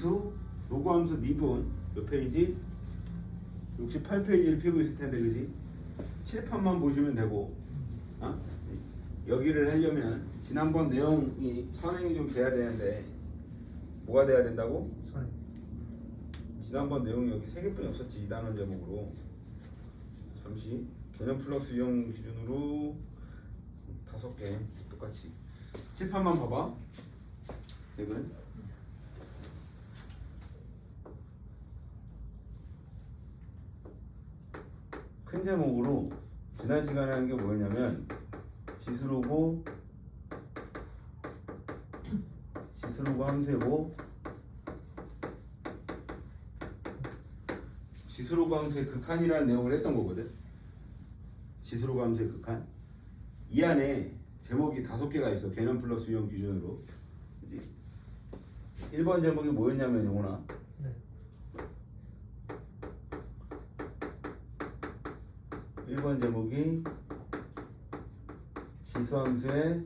무리수 로그 함수 미분 몇 페이지? 68페이지를 펴고 있을 텐데 그지? 칠판만 보시면 되고 여기를 하려면 지난번 내용이 선행이 좀 돼야 되는데 뭐가 돼야 된다고? 선행. 지난번 내용이 여기 3개뿐이 없었지. 2단원 제목으로. 잠시 개념 플러스 유형 기준으로 5개 똑같이 칠판만 봐봐. 이건 큰 제목으로 지난 시간에 한 게 뭐였냐면 지수로고 함수고 지수로고 함수의 극한이라는 내용을 했던 거거든. 지수로고 함수의 극한. 이 안에 제목이 5개가 있어. 개념 플러스 유형 기준으로. 그지? 1번 제목이 뭐였냐면 영훈아. 네. 1번 제목이 지수함수의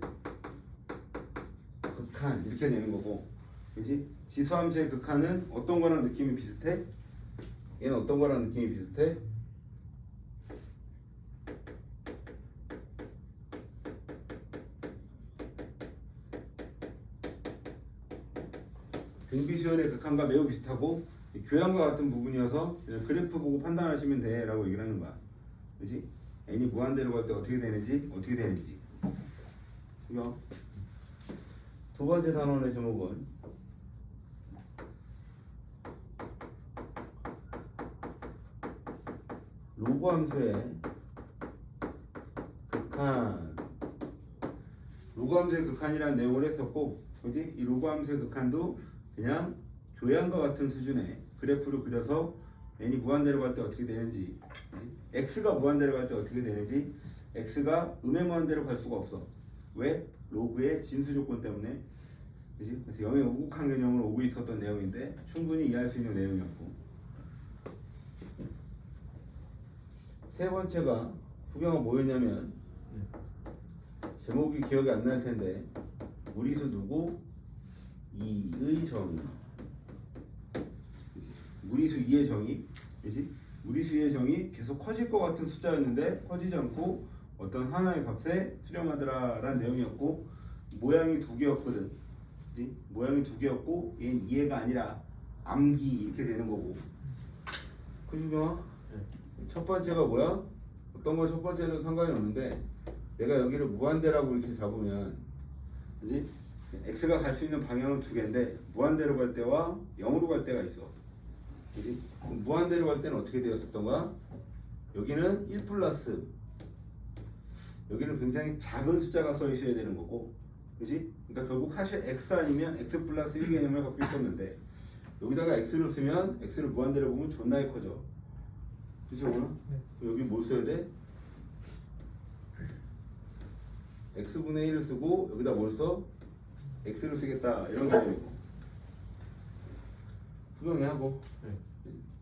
극한 이렇게 되는 거고, 그렇지? 지수함수의 극한은 어떤 거랑 느낌이 비슷해? 얘는 어떤 거랑 느낌이 비슷해? 등비수열의 극한과 매우 비슷하고 교양과 같은 부분이어서 그냥 그래프 보고 판단하시면 돼 라고 얘기를 하는 거야. 그렇지? n이 무한대로 갈 때 어떻게 되는지 그죠? 두 번째 단원의 제목은 로그 함수의 극한. 로그 함수의 극한이라는 내용을 했었고, 그지? 이 로그 함수의 극한도 그냥 교양과 같은 수준의 그래프를 그려서 n이 무한대로 갈 때 어떻게 되는지, x가 무한대로 갈 때 어떻게 되는지. x가 음의 무한대로 갈 수가 없어. 왜? 로그의 진수 조건 때문에. 그지? 그래서 영의 오국한 개념으로 오고 있었던 내용인데 충분히 이해할 수 있는 내용이었고, 세 번째가 후경은 뭐였냐면 제목이 기억이 안 날 텐데 무리수 누구? 2의 정의. 무리수 2의 정의. 그지? 무리수 2의 정의 계속 커질 것 같은 숫자였는데 커지지 않고 어떤 하나의 값에 수렴하더라 라는 내용이었고, 모양이 2개였거든. 그지? 모양이 2개였고 얘는 2해가 아니라 암기 이렇게 되는 거고. 그죠? 첫 번째가 뭐야? 어떤 거 첫 번째는 상관이 없는데 내가 여기를 무한대라고 이렇게 잡으면, 그지? x가 갈 수 있는 방향은 2개인데 무한대로 갈 때와 0으로 갈 때가 있어. 그지? 무한대로 갈 때는 어떻게 되었었던 거야? 여기는 1 플러스, 여기는 굉장히 작은 숫자가 써 있어야 되는 거고, 그지? 그러니까 결국 사실 x 아니면 x 플러스 1 개념을 갖고 있었는데 여기다가 x를 쓰면 x를 무한대로 보면 존나게 커져. 그치 오늘? 네. 여기 뭘 써야 돼? x분의 1을 쓰고 여기다 뭘 써? x를 쓰겠다 이런 개념이고. 수정해 하고. 네.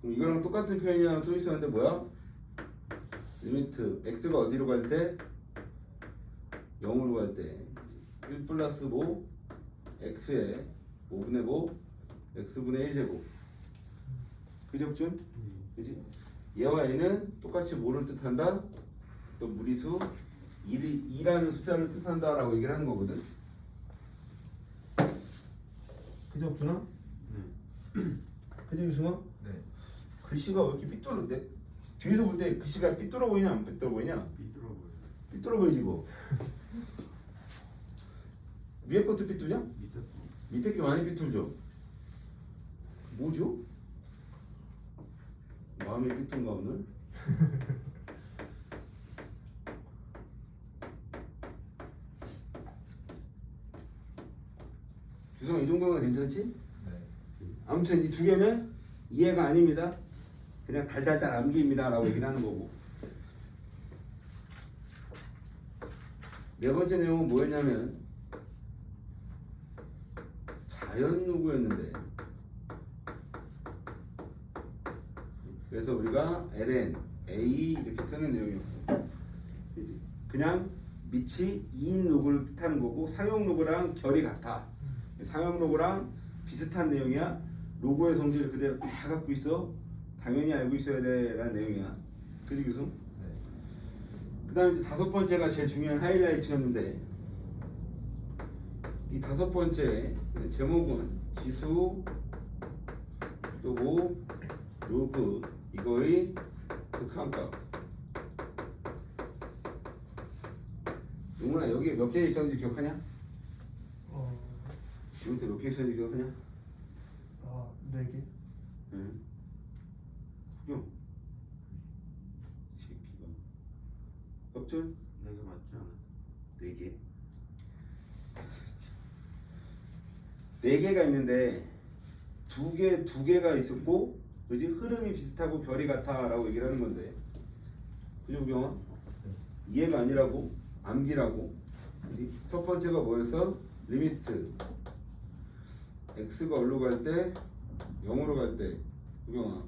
그럼 이거랑 똑같은 표현이 하나 또 있었는데 뭐야? 리미트 x가 어디로 갈 때? 0으로 갈 때 1 플러스 뭐? x에 5분의 뭐? x분의 1제곱. 그죠 준? 그지? 얘와 얘는 똑같이 뭐를 뜻한다? 또 무리수 2라는 숫자를 뜻한다 라고 얘기를 하는 거거든. 그죠 구나? 그죠 유승아? 네. 글씨가 왜 이렇게 삐뚤어? 뒤에서 볼 때 글씨가 삐뚤어 보이냐 안 삐뚤어 보이냐? 삐뚤어 보여요. 삐뚤어 보이지 이거. 위에 것도 삐뚤냐? 밑에 게 많이 삐뚤죠? 뭐죠? 마음이 삐뚤가 오늘? 유성아 이 정도면 괜찮지? 네. 아무튼 이 2개는 이해가 아닙니다. 그냥 달달달 암기입니다 라고 얘기를 하는 거고. 네 번째 내용은 뭐였냐면 자연 누구였는데, 그래서 우리가 ln, a 이렇게 쓰는 내용이었고, 그냥 밑이 2인 로그를 뜻하는 거고 상용 로그랑 결이 같아. 상용 로그랑 비슷한 내용이야. 로고의 성질을 그대로 다 갖고 있어. 당연히 알고 있어야 돼라는 내용이야. 그지 교수? 네. 그 다음에 이제 다섯 번째가 제일 중요한 하이라이트였는데, 이 다섯 번째 제목은 지수 또 뭐 로그 이거의 극한값. 용훈아 여기 몇 개 있었는지 기억하냐? 여기 밑에 몇 개 있었는지 기억하냐? 4개? 응. 형. 새끼가. 혁준? 내가 맞지 않아? 4개. 4개가 있는데 두 개가 있었고, 그지? 흐름이 비슷하고 결이 같아라고 얘기를 하는 건데, 그죠, 우경아? 이해가 아니라고, 암기라고. 첫 번째가 뭐였어? 리미트. x가 어디로 갈 때? 0으로 갈 때. 우경아.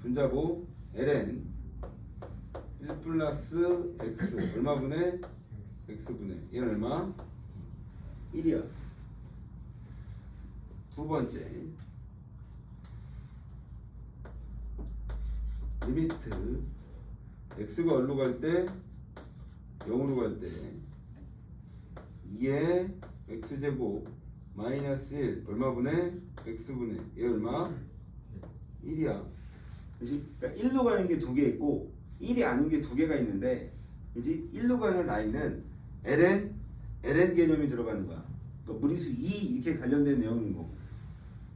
분자보 ln 1 플러스 x 얼마분의 x분의 얘는 얼마? 1이야. 두 번째 리미트 x가 어디로 갈 때? 0으로 갈 때 2의 x제곱 마이너스 1 얼마분의 x분의 얘 얼마? 1이야. 그치? 그러니까 1로 가는 게 두 개 있고 1이 아닌 게 두 개가 있는데, 그치? 1로 가는 라인은 ln 개념이 들어가는 거야. 그러니까 무리수 2 이렇게 관련된 내용인 거고.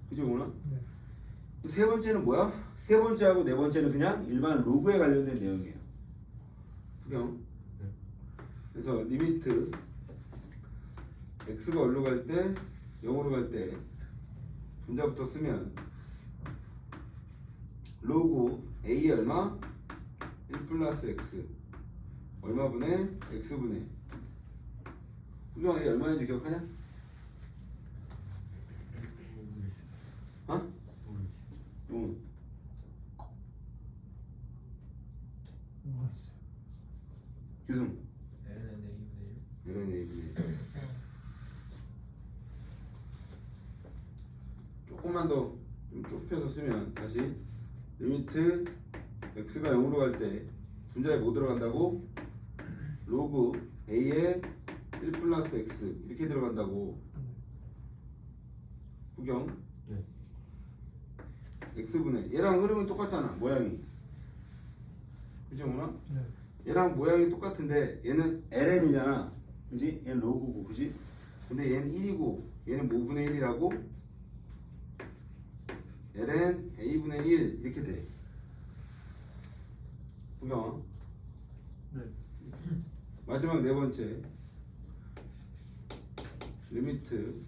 그죠, 오나? 네. 세 번째는 뭐야? 세 번째하고 네 번째는 그냥 일반 로그에 관련된 내용이에요. 구경. 그래서 리미트 x가 어디로 갈 때? 0으로 갈 때 분자부터 쓰면 로그 a 얼마? 1 플러스 x 얼마분의 x분의. 구경 a 얼마인지 기억하냐? 어? 응. 뭐가 있어요? 규승. ln a분의 1. ln 조금만 더 좀 좁혀서 쓰면 다시 리미트 x가 0으로 갈 때 분자에 뭐 들어간다고? 로그 a의 1 플러스 x 이렇게 들어간다고. 구경. 네. x분의 얘랑 흐름이 똑같잖아, 모양이. 그죠, 뭐나? 네. 얘랑 모양이 똑같은데 얘는 ln이잖아, 그지? 얘는 로그고, 그지? 근데 얘는 1이고 얘는 뭐분의 1이라고? ln a분의 1 이렇게 돼. 구경. 네. 마지막 네 번째 리미트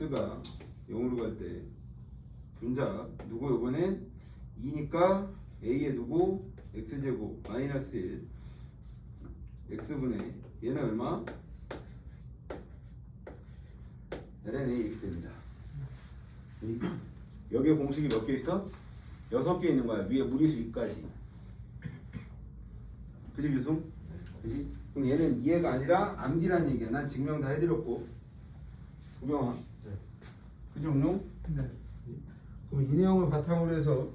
x가 0으로 갈 때 분자 누구 이번엔 2니까 a에 두고 x제곱 마이너스 1 x분의 얘는 얼마? ln a 이렇게 됩니다. 여기에 공식이 몇 개 있어? 6개 있는 거야. 위에 무리수 2까지. 그지 교수? 그지? 그럼 얘는 이해가 아니라 암기라는 얘기야. 난 증명 다 해드렸고. 구경아. 네. 그지 웅룡? 네. 그럼 이 내용을 바탕으로 해서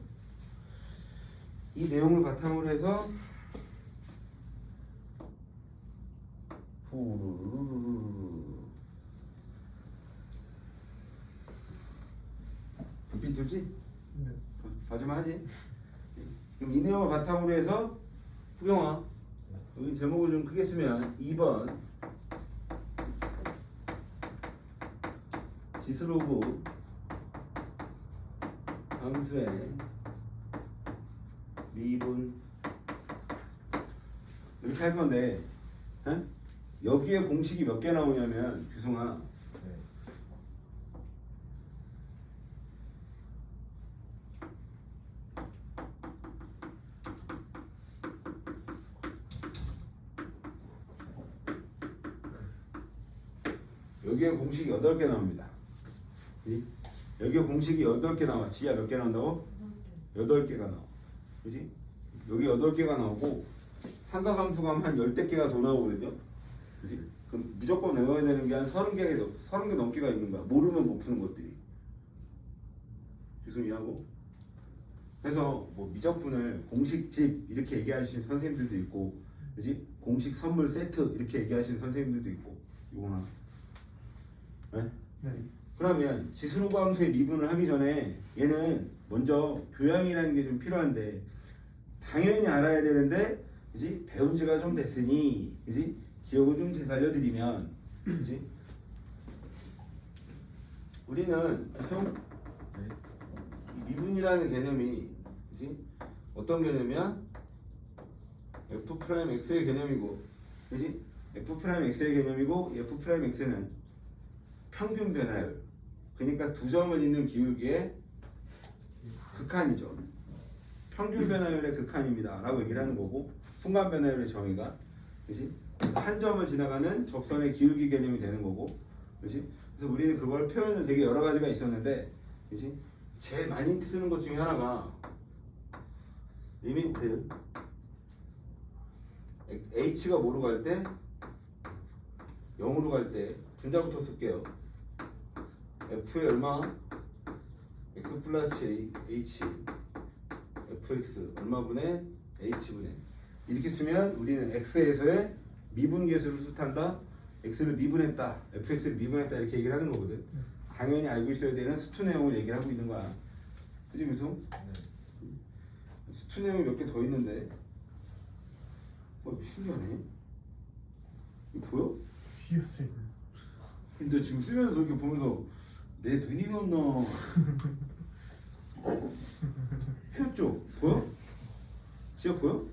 후루루루루 불빛 두지? 네. 봐주면 하지. 그럼 이 내용을 바탕으로 해서 후경아 여기 제목을 좀 크게 쓰면 2번 지수로그 함수의 미분 이렇게 할 건데, 에? 여기에 공식이 몇 개 나오냐면 규성아 네. 여기에 공식이 8개 나옵니다. 그지? 여기에 공식이 8개 나와. 지하 몇 개 나온다고? 8개가 나와. 그지? 여기 8개가 나오고 삼각함수가 한 10개가 더 나오거든요. 그지? 그럼 무조건 외워야 되는 게 한 30개 넘게가 있는 거야. 모르면 못 푸는 것들이. 무슨 이하고? 그래서 뭐 미적분을 공식집 이렇게 얘기하시는 선생님들도 있고, 그지? 공식 선물 세트 이렇게 얘기하시는 선생님들도 있고, 이거나. 네? 네. 그러면 지수로그 함수의 미분을 하기 전에 얘는 먼저 교양이라는 게 좀 필요한데 당연히 알아야 되는데, 그지? 배운 지가 좀 됐으니, 그지? 기억을 좀 되살려드리면, 그지? 우리는 계속 네. 이 미분이라는 개념이, 그지? 어떤 개념이야? f 프라임 x의 개념이고, 그지? f 프라임 x의 개념이고, f 프라임 x는 평균 변화율. 그러니까 두 점을 잇는 기울기의 극한이죠. 평균 변화율의 극한입니다. 라고 얘기를 하는 거고, 순간 변화율의 정의가, 그지? 한 점을 지나가는 접선의 기울기 개념이 되는 거고, 그지? 그래서 우리는 그걸 표현을 되게 여러 가지가 있었는데, 그지? 제일 많이 쓰는 것 중에 하나가 리미트 h가 뭐로 갈 때? 0으로 갈 때 분자부터 쓸게요. f의 얼마? x 플러스 h fx 얼마분의 h분의 이렇게 쓰면 우리는 x에서의 미분계수를 뜻한다. x를 미분했다, fx를 미분했다 이렇게 얘기를 하는 거거든. 당연히 알고 있어야 되는 수투 내용을 얘기를 하고 있는 거야. 그지 그래서 네. 수투 내용이 몇 개 더 있는데, 이거 신기하네. 이거 보여? 휘었어요. 근데 지금 쓰면서 이렇게 보면서 내 눈이 건너. 휘었죠? 보여? 진짜 보여?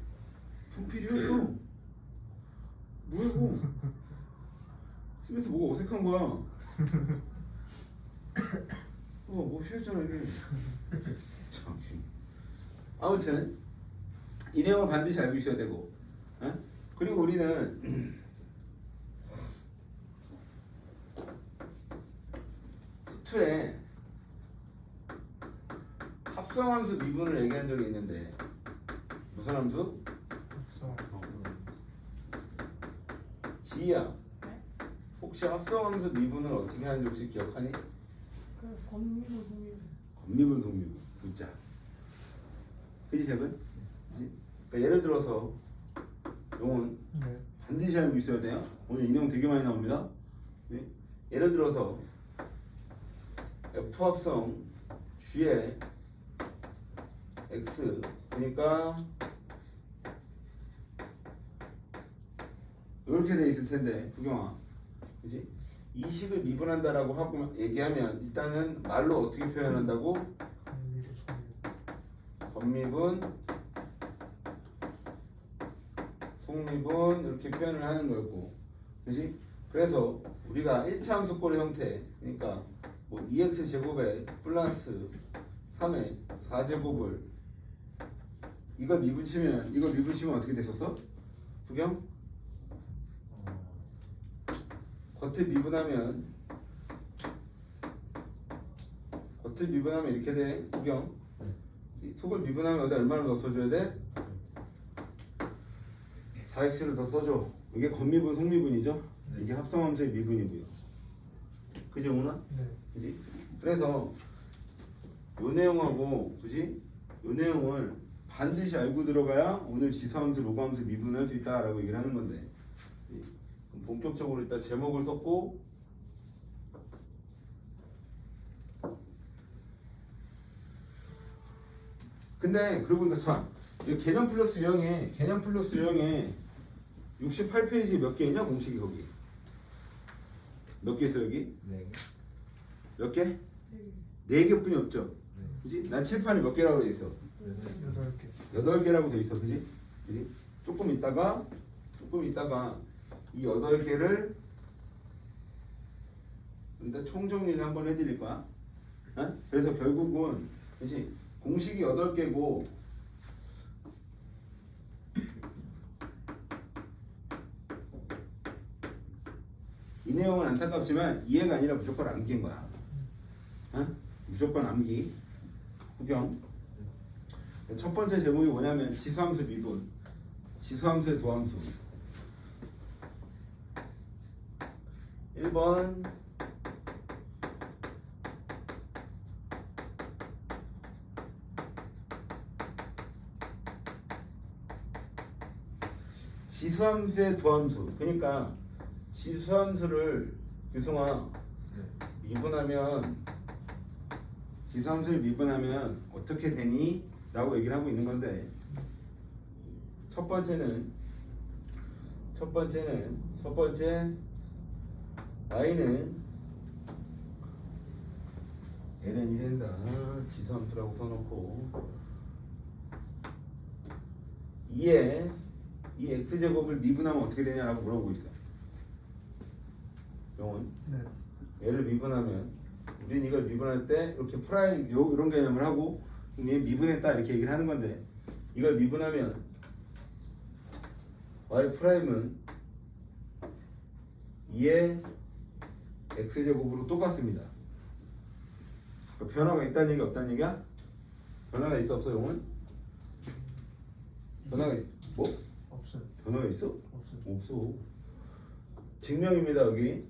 분필이 휘었어. 뭐야 이거? 쓰면서 뭐가 어색한 거야. 뭐 휘었잖아 이게. 참. 아무튼 이 내용은 반드시 알고 있어야 되고, 어? 그리고 우리는 수투에 합성함수 미분을 얘기한 적이 있는데 무슨 함수? 지희야, 혹시 합성함수 미분을 어떻게 하는지 혹시 기억하니? 그 권미분 동미분. 건미분 동미분 붙자. 그지 재분? 그지? 그러니까 예를 들어서 용은 네. 반드시 알고 있어야 돼요. 오늘 이 내용 되게 많이 나옵니다. 네? 예를 들어서 F 합성 G의 X 그러니까 이렇게 돼 있을 텐데 구경아, 그지? 이 식을 미분한다라고 하고 얘기하면 일단은 말로 어떻게 표현한다고? 건미분, 속미분 이렇게 표현을 하는 거고, 그지? 그래서 우리가 1차 함수꼴의 형태, 그러니까 뭐 2x 제곱에 플러스 3의 4제곱을 이걸 미분치면 어떻게 됐었어? 구경? 겉을 미분하면 이렇게 돼. 구경. 속을 미분하면 어디 얼마를 더 써줘야 돼? 4x를 더 써줘. 이게 겉미분, 속미분이죠? 네. 이게 합성함수의 미분이고요. 그지 오나? 네. 그지? 그래서 요 내용하고, 그지? 요 내용을 반드시 알고 들어가야 오늘 지수함수, 로그함수 미분할 수 있다라고 얘기를 하는 건데, 그럼 본격적으로 일단 제목을 썼고, 근데 그러고 보니까 참, 이 개념 플러스 유형에 68페이지에 몇 개 있냐 공식이 거기? 몇 개 있어 여기? 네. 몇 개? 네. 4개뿐이 없죠. 네. 그지? 난 칠판에 몇 개라고 돼 있어? 8개. 8개라고 돼 있어. 그지? 그지? 조금 있다가 이 8개를 일단 총정리를 한번 해드릴 거야. 어? 그래서 결국은 그지? 공식이 8개고 이 내용은 안타깝지만 이해가 아니라 무조건 암기인 거야. 어? 무조건 암기. 구경. 첫 번째 제목이 뭐냐면 지수함수 미분, 지수함수의 도함수. 1번 지수함수의 도함수. 그러니까 지수함수를 유승아 네. 미분하면 지수함수를 미분하면 어떻게 되니? 라고 얘기를 하고 있는 건데 첫 번째 y는 ln이 된다. 지수함수라고 써놓고 이에 이 x제곱을 미분하면 어떻게 되냐라고 물어보고 있어. 영원 네. 얘를 미분하면 우리는 이걸 미분할 때 이렇게 프라임 이런 개념을 하고 얘 미분했다 이렇게 얘기를 하는 건데 이걸 미분하면 y 프라임은 2의 x제곱으로 똑같습니다. 그러니까 변화가 있다는 얘기 없다는 얘기야? 변화가 있어 없어 용은? 변화가 뭐? 없어요. 변화가 있어? 없어요. 없어. 증명입니다. 여기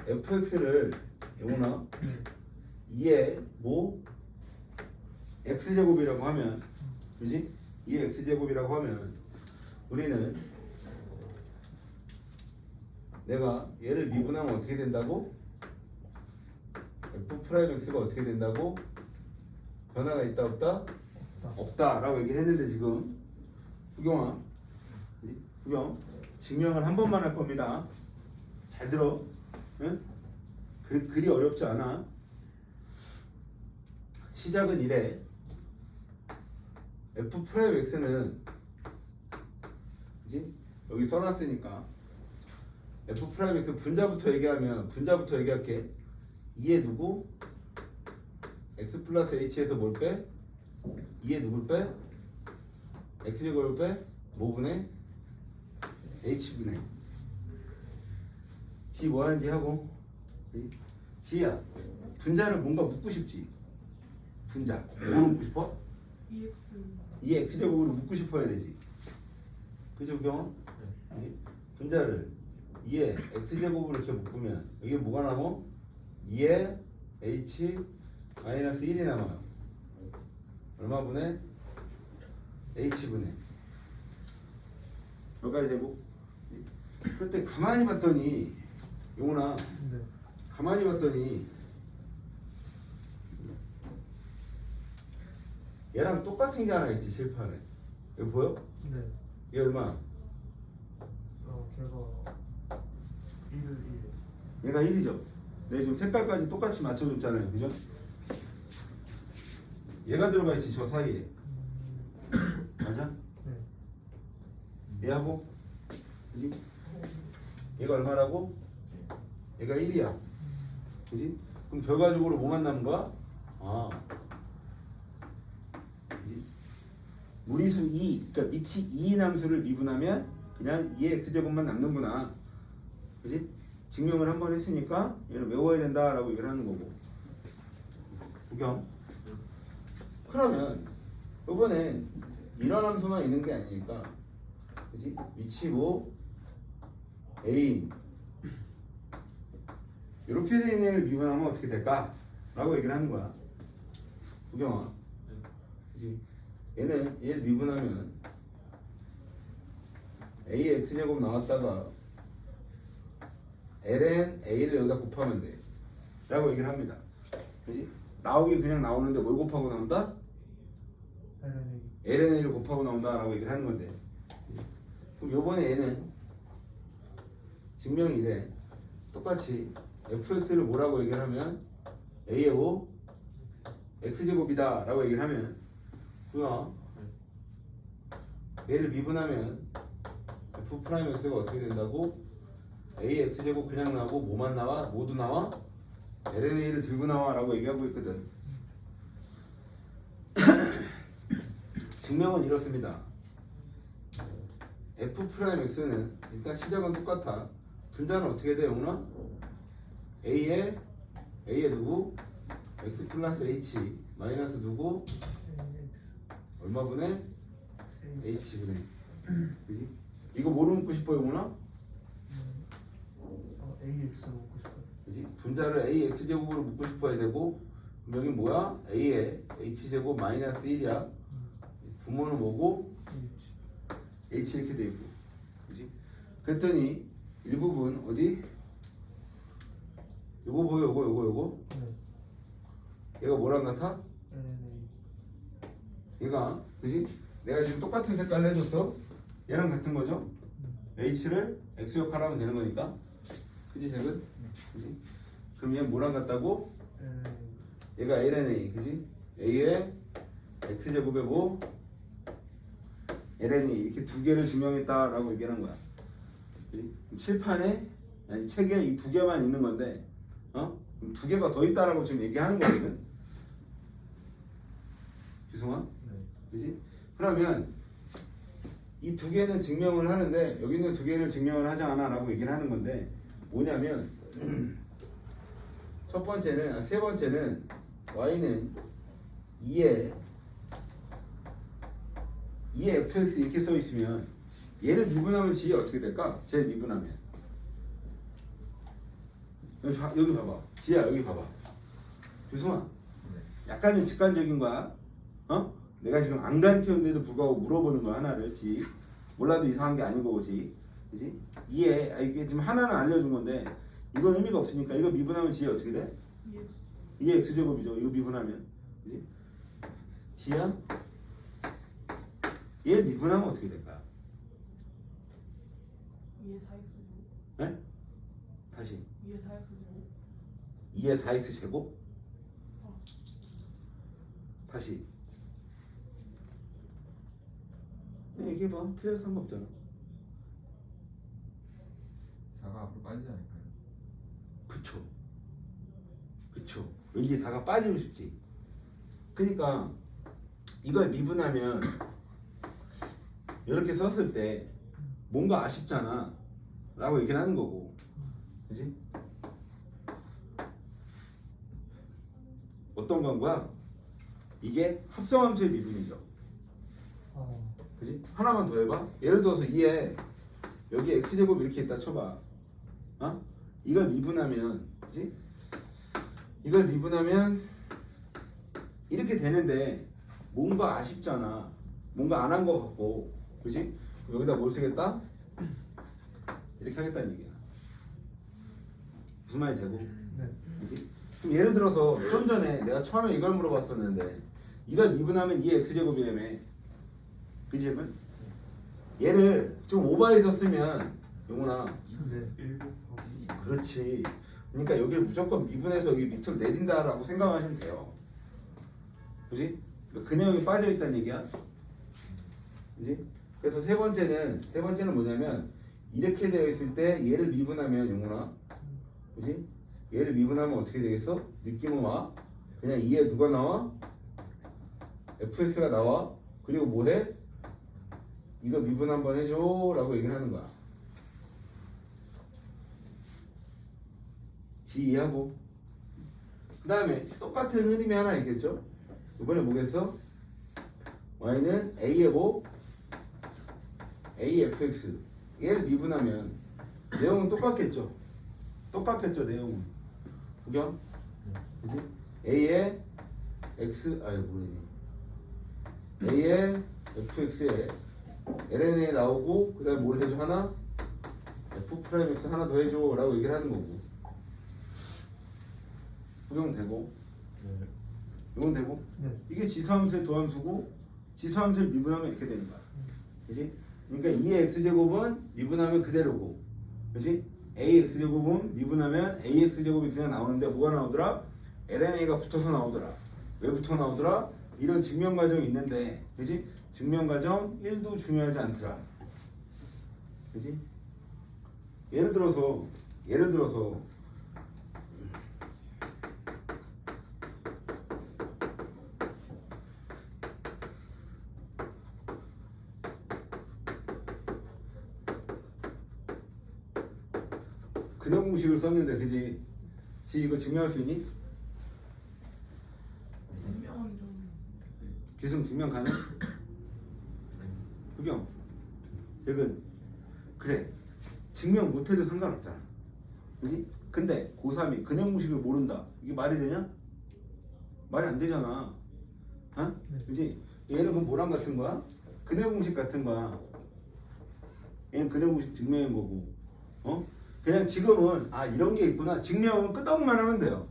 fx를 영훈아 네. 2의 뭐 x제곱이라고 하면 그지? 2의 x제곱이라고 하면 우리는 내가 얘를 미분하면 어떻게 된다고? f 프라임 x가 어떻게 된다고? 변화가 있다 없다? 없다. 없다라고 얘기를 했는데 지금 후경아 후경 증명을 한 번만 할 겁니다. 잘 들어. 응? 글이 어렵지 않아. 시작은 이래. f 프라임 x는 그지? 여기 써놨으니까 f 프라임 x 분자부터 얘기할게. 2에 누구? x 플러스 h에서 뭘 빼? 2에 누굴 빼? x제곱을 빼? 뭐분의? h분의 지 뭐하는지 하고 지야 분자를 뭔가 묻고 싶지. 분자 뭐로 묻고 싶어? EX 이 x제곱으로 묻고 싶어야 되지. 그죠 경험? 분자를 2의 x제곱으로 이렇게 묶으면 이게 뭐가 남어? 2의 h 마이너스 1이 남아요. 얼마 분의? h분의 여기까지 되고 그때 가만히 봤더니 용훈아 네. 가만히 봤더니 얘랑 똑같은 게 하나 있지 실판에. 여기 보여? 네. 얘 얼마? 걔가 1. 얘가 1이죠. 내가 지금 색깔까지 똑같이 맞춰줬잖아요. 그죠? 얘가 들어가 있지 저 사이에. 맞아? 네. 얘하고 그지? 얘가 얼마라고? 얘가 1이야. 그지? 그럼 결과적으로 뭐만 남은 거야? 아 그지? 무리수 2 그러니까 밑이 2인 함수를 미분하면 그냥 2의 x제곱만 남는구나. 그지? 증명을 한 번 했으니까 얘는 외워야 된다라고 얘기를 하는 거고. 구경. 그러면 이번엔 이런 함수만 있는 게 아니니까 그지? 위치고 a 이렇게 된 애를 미분하면 어떻게 될까? 라고 얘기를 하는 거야. 구경아. 그지? 얘 미분하면 a의 x제곱 나왔다가 ln a를 여기다 곱하면 돼 라고 얘기를 합니다. 그지? 나오긴 그냥 나오는데 뭘 곱하고 나온다? LNA. ln a를 곱하고 나온다 라고 얘기를 하는 건데 그럼 요번에 얘는 증명이 이래. 똑같이 fx를 뭐라고 얘기를 하면 a의 5 x제곱이다 라고 얘기를 하면 그거 얘를 미분하면 f 프라임 x가 어떻게 된다고? a x제곱 그냥 나오고 뭐만 나와? 모두 나와? ln a를 들고 나와 라고 얘기하고 있거든. 증명은 이렇습니다. f 프라임 x는 일단 시작은 똑같아. 분자는 어떻게 돼 영훈아? a에 누구? x 플러스 h 마이너스 누구? 얼마 분의? h 분의 그지? 이거 뭐로 묻고 싶어 영훈아? AX 먹고 싶어요. 그지? 분자를 a x제곱으로 묶고 싶어야 되고 그럼 여기 뭐야? a에 h제곱 마이너스 1이야. 부모는 뭐고? H 이렇게 돼 있고, 그지? 그랬더니 일부분 어디? 요거 보여, 요거. 네. 얘가 뭐랑 같아? LNA. 얘가, 그지? 내가 지금 똑같은 색깔을 해줬어. 얘랑 같은 거죠? H를 X 역할하면 되는 거니까, 그지 색은? 그지? 그럼 얘는 뭐랑 같다고? LNA. 얘가 LNA, 그지? A의 X 제곱에 뭐? LNA 이렇게 두 개를 증명했다라고 얘기하는 거야. 그지? 그럼 칠판에 아니 책에 이 두 개만 있는 건데, 그럼 두 개가 더 있다라고 지금 얘기하는 거거든. 기승아, 네. 그지? 그러면 이 두 개는 증명을 하는데 여기 있는 두 개를 증명을 하지 않아라고 얘기를 하는 건데 뭐냐면 첫 번째는 세 번째는 y는 2에 fx 이렇게 써 있으면 얘를 미분하면 g이 어떻게 될까? 쟤 미분하면 여기 봐봐. 지야 여기 봐봐. 유승아, 네. 약간은 직관적인 거야. 내가 지금 안 가르쳤는데도 불구하고 물어보는 거야 하나를. 지 몰라도 이상한 게 아닌 거지. 그지? 이게 지금 하나는 알려준 건데 이건 의미가 없으니까 이거 미분하면 지에 어떻게 돼? EX 2의 x제곱이죠. 이거 미분하면. 그지? 지야? 얘 미분하면 어떻게 될까? 2의 4X 네? 다시 2의 4X 2의 4x 제곱? 다시 얘기해봐. 틀려도 상관없잖아. 4가 앞으로 빠지지 않을까요? 그쵸. 왠지 다가 빠지고 싶지. 그러니까 이걸 미분하면 이렇게 썼을 때 뭔가 아쉽잖아 라고 얘기를 하는 거고, 그지? 어떤 건 거야? 이게 합성함수의 미분이죠. 그지? 하나만 더 해봐. 예를 들어서 2에 여기 x제곱 이렇게 있다 쳐봐. 이걸 미분하면, 그지? 이걸 미분하면 이렇게 되는데 뭔가 아쉽잖아. 뭔가 안 한 거 같고, 그지? 여기다 뭘 쓰겠다? 이렇게 하겠다는 얘기야. 무슨 말이 되고? 네. 그지? 그럼 예를 들어서 좀 전에 내가 처음에 이걸 물어봤었는데 이걸 미분하면 2의 x제곱이라며. 그지? 얘를 좀 오버해서 쓰면 용훈아, 네. 1 곱하기 그렇지. 그러니까 여기를 무조건 미분해서 여기 밑으로 내린다라고 생각하시면 돼요. 그지? 그 내용이 빠져있다는 얘기야. 그지? 그래서 세 번째는 뭐냐면 이렇게 되어 있을 때 얘를 미분하면 용훈아, 그지? 얘를 미분하면 어떻게 되겠어? 느낌은 와? 그냥 2에 누가 나와? fx가 나와. 그리고 뭐해? 이거 미분 한번 해줘 라고 얘기를 하는 거야. 지 이해하고. 그 다음에 똑같은 흐름이 하나 있겠죠? 이번에 뭐겠어? y는 a의 뭐? afx. 얘를 미분하면 내용은 똑같겠죠? 내용은. 구경? 그지? a의 x, 뭐니? a의 fx에 ln에 나오고 그 다음에 뭘 해줘? 하나? f'x 하나 더 해줘 라고 얘기를 하는 거고. 구경 되고. 네. 이건 되고. 네. 이게 지수함수의 도함수고 지수함수를 미분하면 이렇게 되는 거야. 그지? 그러니까 2의 x제곱은 미분하면 그대로고, 그지? ax제곱은 미분하면 ax제곱이 그냥 나오는데 뭐가 나오더라? lna가 붙어서 나오더라. 왜 붙어 나오더라? 이런 증명 과정이 있는데, 그지? 증명 과정 1도 중요하지 않더라. 그지? 예를 들어서 근해 공식을 썼는데, 그지? 지 이거 증명할 수 있니? 분명은 좀 기승 증명 가능? 구경. 최근 그래. 증명 못해도 상관없잖아. 그지? 근데 고3이 근해 공식을 모른다. 이게 말이 되냐? 말이 안 되잖아. 네. 그지? 얘는 그럼 뭐랑 같은 거야? 근해 공식 같은 거야. 얘는 그대공식 증명인 거고. 그냥 지금은 이런 게 있구나. 증명은 끄덕만 하면 돼요.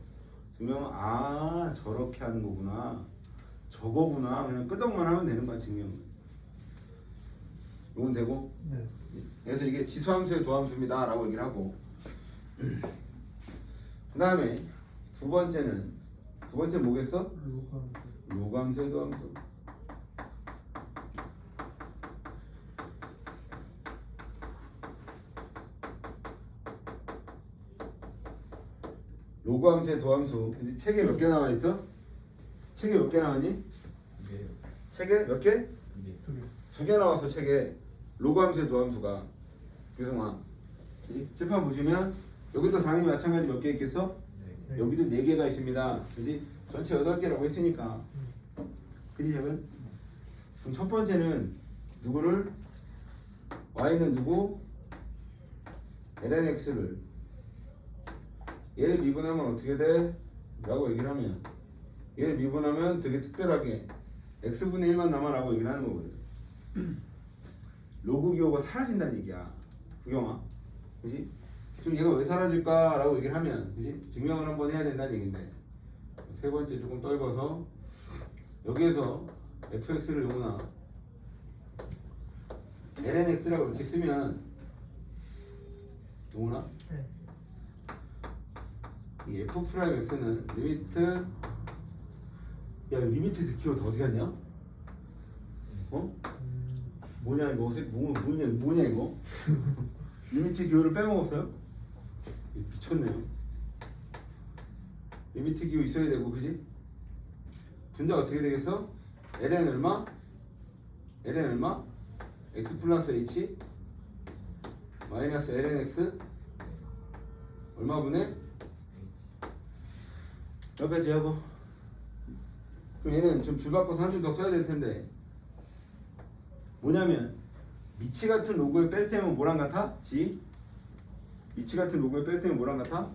증명은 저렇게 하는 거구나. 저거구나. 그냥 끄덕만 하면 되는 거야, 증명은. 이건 되고. 네. 그래서 이게 지수함수의 도함수입니다 라고 얘기를 하고, 그 다음에 두 번째 뭐겠어? 로그함수의 도함수. 로그함수의 도함수. 이제 책에 몇 개 나와 있어? 책에 몇 개 나왔니? 이게요. 책에 몇 개? 이게 2개. 2개 나와서 책에 로그함수의 도함수가. 규성아, 칠판 보시면 여기도 당연히 마찬가지 몇 개 있겠어? 네. 네. 여기도 4개가 있습니다. 그지? 전체 8개라고 했으니까. 그지, 작은? 그럼 첫 번째는 누구를? y는 누구? lnx를 얘를 미분하면 어떻게 돼? 라고 얘기를 하면, 얘를 미분하면 되게 특별하게 x분의 1만 남아 라고 얘기를 하는 거거든. 로그 기호가 사라진다는 얘기야, 구경아. 그지? 그럼 얘가 왜 사라질까? 라고 얘기를 하면, 그지? 증명을 한번 해야 된다는 얘기인데, 세 번째 조금 떨궈서 여기에서 fx를 용나 lnx라고 이렇게 쓰면 용나 네. 이 f'(x는) 리미트, 야 리미트 키워드 어디 갔냐? 뭐냐 이거 뭐냐 이거? 리미트 기호를 빼먹었어요? 미쳤네요. 리미트 기호 있어야 되고, 그지? 분자 어떻게 되겠어? ln 얼마? ln 얼마? x 플러스 h 마이너스 ln x 얼마 분의? 여기까지 하고. 그럼 얘는 좀 줄 바꿔서 한 줄 더 써야 될 텐데, 뭐냐면 미치 같은 로그의 뺄셈은 뭐랑 같아? 미치 같은 로그의 뺄셈은 뭐랑 같아?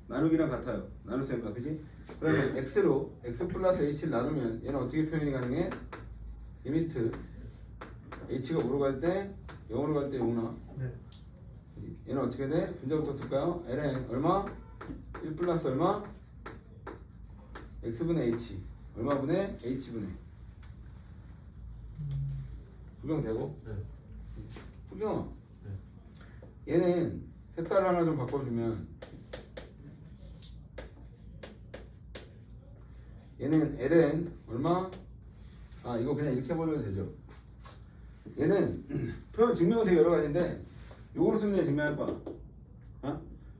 나누기랑 같아요. 나눌셈과, 그지? 그러면 x로 x 플러스 h를 나누면 얘는 어떻게 표현이 가능해? 리미트 h가 5로 갈 때 0으로 갈 때 0나. 네. 얘는 어떻게 돼? 분자부터 쓸까요? ln 얼마? 1 플러스 얼마? x분의 h 얼마분의 h분의. 구경되고? 네. 구경. 얘는 색깔 하나 좀 바꿔주면, 얘는 ln 얼마? 이거 그냥 이렇게 해버려도 되죠. 얘는 표현 증명은 되게 여러 가지인데 요거로 쓰면 증명할 거야.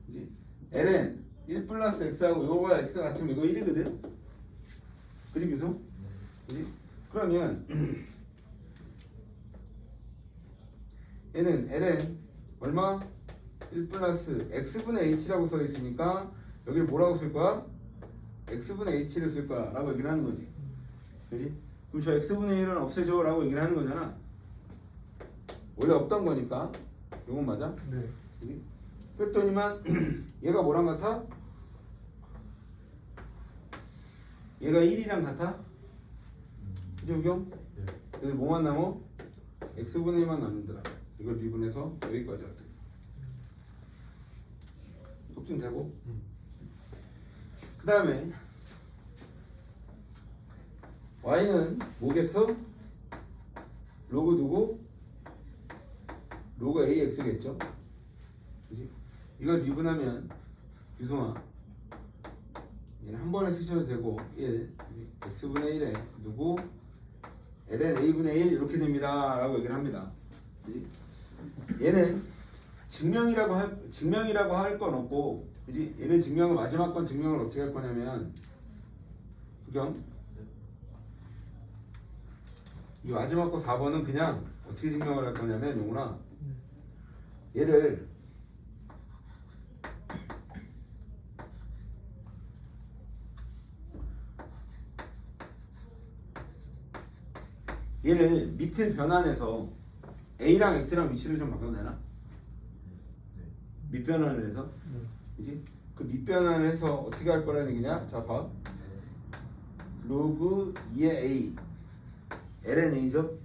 그지? ln 1 플러스 x하고 이거가 x 같으면 이거 1이거든. 그지, 교수? 그지? 그러면 얘는 ln 얼마? 1 플러스 x분의 h라고 써 있으니까 여기를 뭐라고 쓸 거야? x분의 h를 쓸 거야 라고 얘기를 하는 거지. 그지? 그럼 저 x분의 1은 없애줘 라고 얘기를 하는 거잖아. 원래 없던 거니까. 이건 맞아? 네. 그지? 그랬더니만 얘가 뭐랑 같아? 얘가 1이랑 같아? 그지, 우경? 여기 뭐만 남어? x분의 1만 남는다. 이걸 미분해서 여기까지 왔다. 속증되고. 그 다음에 y는 뭐겠어? 로그 누구? 로그 ax겠죠? 그지? 이걸 미분하면, 유성아, 얘는 한 번에 쓰셔도 되고, 1 x분의 1에 누구? ln a분의 1 이렇게 됩니다 라고 얘기를 합니다. 그지? 얘는 증명이라고 할 건 없고, 그지? 얘는 증명을, 마지막 건 증명을 어떻게 할 거냐면, 구경, 이 마지막 거 4번은 그냥 어떻게 증명을 할 거냐면, 용훈아, 얘를 밑을 변환해서 a랑 x랑 위치를 좀 바꿔도 되나? 밑변환을 해서, 그지? 그 밑변환을 해서 어떻게 할 거라는 얘기냐? 자, 봐. 로그 2의 a ln a죠?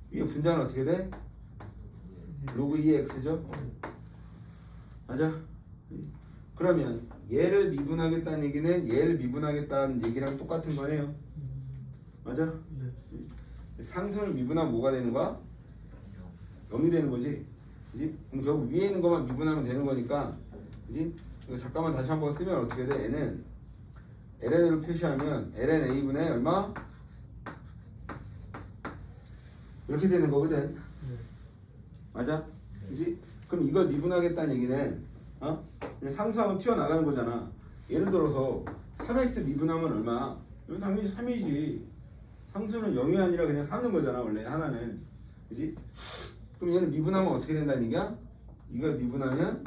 위에 분자는 어떻게 돼? 로그 2x죠? 맞아? 그러면 얘를 미분하겠다는 얘기는 얘를 미분하겠다는 얘기랑 똑같은 거네요. 맞아? 네. 상수를 미분하면 뭐가 되는 거야? 0이 되는 거지. 그지? 그럼 결국 위에 있는 것만 미분하면 되는 거니까. 그지? 이거 잠깐만 다시 한번 쓰면 어떻게 돼? 얘는 ln으로 표시하면 ln a분의 얼마? 이렇게 되는 거거든. 네. 맞아? 그지? 그럼 이걸 미분하겠다는 얘기는 그냥 상수하면 튀어나가는 거잖아. 예를 들어서 3x 미분하면 얼마? 이건 당연히 3이지. 상수는 0이 아니라 그냥 3는 거잖아 원래 하나는. 그지? 그럼 얘는 미분하면 어떻게 된다는 얘기야? 이걸 미분하면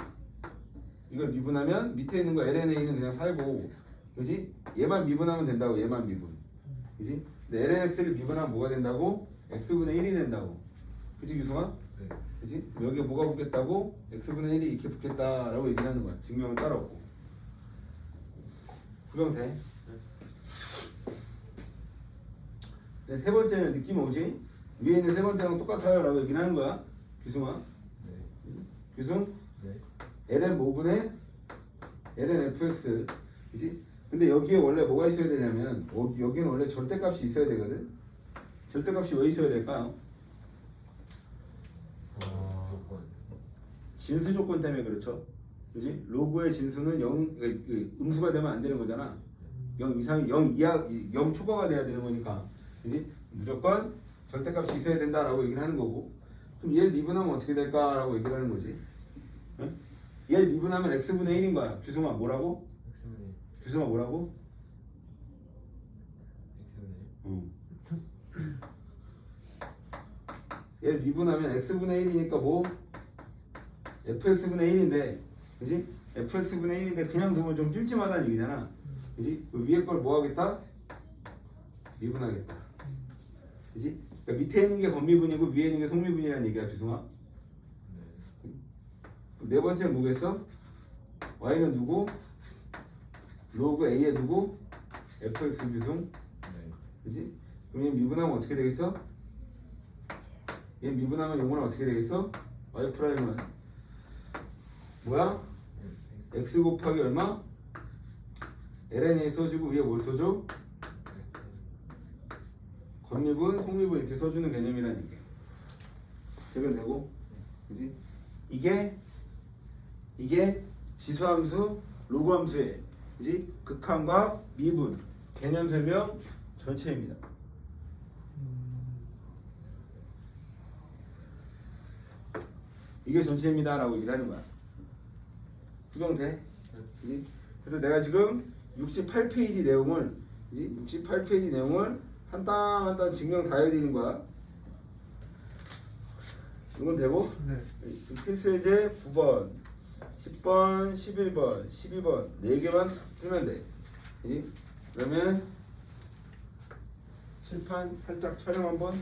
밑에 있는 거 lna는 그냥 살고, 그지? 얘만 미분하면 된다고. 얘만 미분. 그지? 근데 lnx를 미분하면 뭐가 된다고? x분의 1이 된다고. 그지 규승아? 네. 그지? 여기에 뭐가 붙겠다고? x분의 1이 이렇게 붙겠다라고 얘기를 하는 거야. 증명을 따라오고. 구경 돼? 네, 세 번째는 느낌 오지? 위에 있는 세 번째랑 똑같아요 라고 얘기를 하는 거야. 규승아? 네. 규승? 네. ln 뭐분의 ln fx. 그지? 근데 여기에 원래 뭐가 있어야 되냐면 여기는 원래 절대값이 있어야 되거든. 절대값이 왜 있어야 될까요? 조건. 진수 조건 때문에 그렇죠. 그지? 로그의 진수는 0, 음수가 되면 안 되는 거잖아. 0 이상, 0 이하, 0 초과가 돼야 되는 거니까. 그지? 무조건 절대값이 있어야 된다라고 얘기를 하는 거고. 그럼 얘 미분하면 어떻게 될까라고 얘기를 하는 거지. 응? 얘 미분하면 x분의 1인 거야. 규승아 뭐라고? x분의 규승아 뭐라고? x분의 응. 얘 미분하면 x분의 1이니까 뭐? fx분의 1인데, 그지? fx분의 1인데 그냥 두면 좀 찜찜하다는 얘기잖아. 그지? 그 위에 걸 뭐 하겠다? 미분하겠다. 그지? 그러니까 밑에 있는 게 건미분이고 위에 있는 게 속미분이라는 얘기야, 규승아. 네 번째는 뭐겠어? y는 누구? 로그 a의 누구? fx 규승. 네. 그지? 그럼 얘 미분하면 어떻게 되겠어? 얘 미분하면 요거는 어떻게 되겠어? y 프라임은 뭐야? x 곱하기 얼마? ln에 써주고 위에 뭘 써줘? 건미분, 속미분 이렇게 써주는 개념이라는 얘기야. 대변되고, 그지? 이게 지수함수, 로그함수의, 그지? 극함과 미분, 개념 설명 전체입니다. 이게 전체입니다라고 얘기를 하는 거야. 구경돼? 그지? 그래서 내가 지금 68페이지 내용을, 그지? 68페이지 내용을 한 땀 한 땀 증명 다 해드리는 거야. 이건 되고, 네. 필수 예제 9번, 10번, 11번, 12번 4개만 풀면 돼. 그지? 그러면 칠판 살짝 촬영 한번.